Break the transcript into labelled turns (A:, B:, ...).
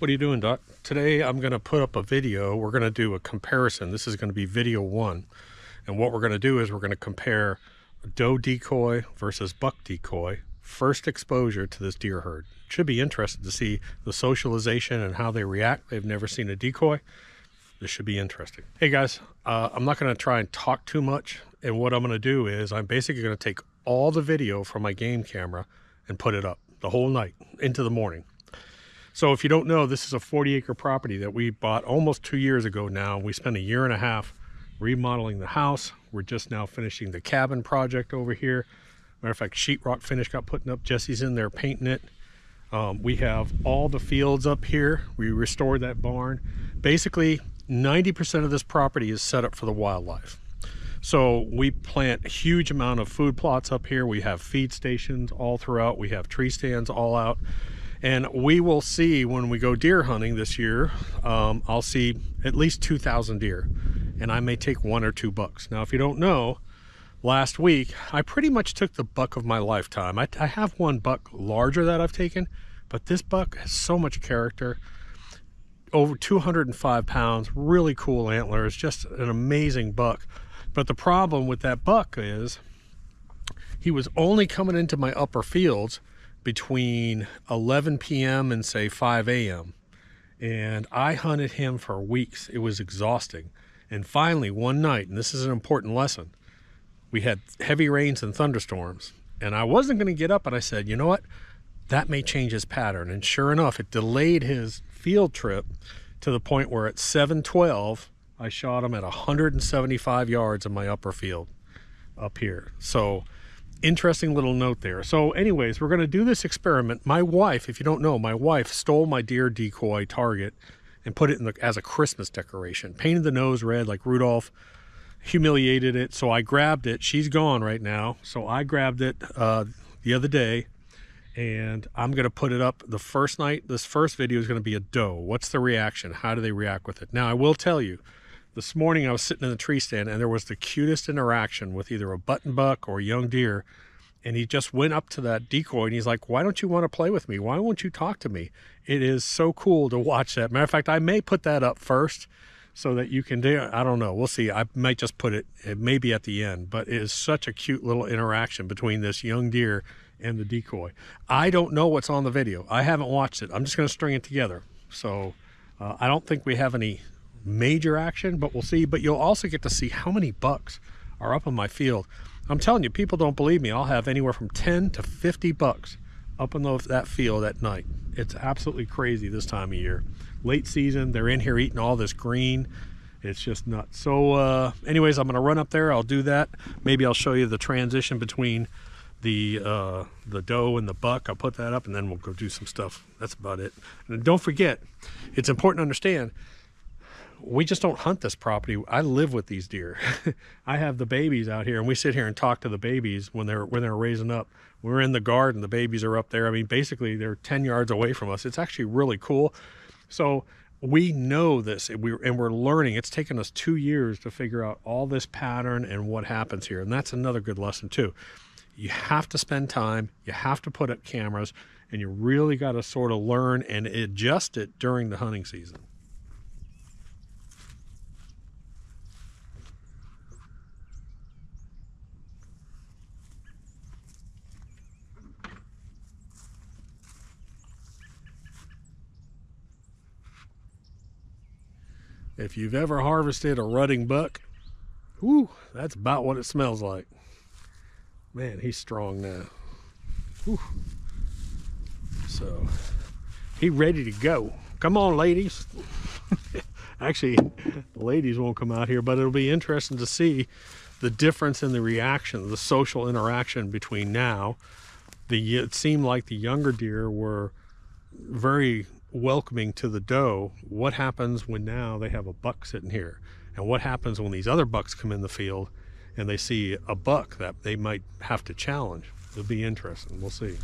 A: What are you doing, Doc? Today I'm going to put up a video. We're going to do a comparison. This is going to be video one. And what we're going to do is we're going to compare doe decoy versus buck decoy. First exposure to this deer herd. Should be interesting to see the socialization and how they react. They've never seen a decoy. This should be interesting. Hey guys, I'm not going to try and talk too much. And what I'm going to do is I'm basically going to take all the video from my game camera and put it up the whole night into the morning. So if you don't know, this is a 40-acre property that we bought almost 2 years ago now. We spent 1.5 years remodeling the house. We're just now finishing the cabin project over here. Matter of fact, sheetrock finish got put up. Jesse's in there painting it. We have all the fields up here. We restored that barn. Basically, 90% of this property is set up for the wildlife. So we plant a huge amount of food plots up here. We have feed stations all throughout. We have tree stands all out. And we will see when we go deer hunting this year, I'll see at least 2,000 deer. And I may take 1 or 2 bucks. Now, if you don't know, last week, I pretty much took the buck of my lifetime. I have 1 buck larger that I've taken, but this buck has so much character. Over 205 pounds, really cool antlers, just an amazing buck. But the problem with that buck is he was only coming into my upper fields between 11 p.m. and say 5 a.m. And I hunted him for weeks. It was exhausting. And finally, one night, and this is an important lesson, we had heavy rains and thunderstorms. And I wasn't going to get up, and I said, you know what? That may change his pattern. And sure enough, it delayed his field trip to the point where at 7:12, I shot him at 175 yards in my upper field up here. So interesting little note there. So anyways, we're going to do this experiment. My wife, if you don't know, my wife stole my deer decoy target and put it in as a Christmas decoration. Painted the nose red like Rudolph, humiliated it. So I grabbed it. She's gone right now. So I grabbed it the other day, and I'm going to put it up the first night. This first video is going to be a doe. What's the reaction? How do they react with it? Now, I will tell you, this morning I was sitting in the tree stand and there was the cutest interaction with either a button buck or a young deer. And he just went up to that decoy and he's like, why don't you want to play with me? Why won't you talk to me? It is so cool to watch that. Matter of fact, I may put that up first so that you can do, I don't know. We'll see. I might just put it maybe at the end, but it is such a cute little interaction between this young deer and the decoy. I don't know what's on the video. I haven't watched it. I'm just going to string it together. So I don't think we have any major action, but we'll see. But you'll also get to see how many bucks are up in my field. I'm telling you, people don't believe me. I'll have anywhere from 10 to 50 bucks up in that field at night. It's absolutely crazy this time of year. Late season, they're in here eating all this green. It's just nuts. So anyways, I'm going to run up there. I'll do that. Maybe I'll show you the transition between the doe and the buck. I'll put that up and then we'll go do some stuff. That's about it. And don't forget, it's important to understand, we just don't hunt this property. I live with these deer. I have the babies out here and we sit here and talk to the babies when they're raising up. We're in the garden, the babies are up there. I mean, basically they're 10 yards away from us. It's actually really cool. So we know this and we're learning. It's taken us 2 years to figure out all this pattern and what happens here. And that's another good lesson too. You have to spend time, you have to put up cameras, and you really got to sort of learn and adjust it during the hunting season. If you've ever harvested a rutting buck, whoo, that's about what it smells like. Man, he's strong now. Whew. So, he's ready to go. Come on, ladies. Actually, the ladies won't come out here, but it'll be interesting to see the difference in the reaction, the social interaction between now. It seemed like the younger deer were very welcoming to the doe. What happens when now they have a buck sitting here? And what happens when these other bucks come in the field and they see a buck that they might have to challenge? It'll be interesting. We'll see.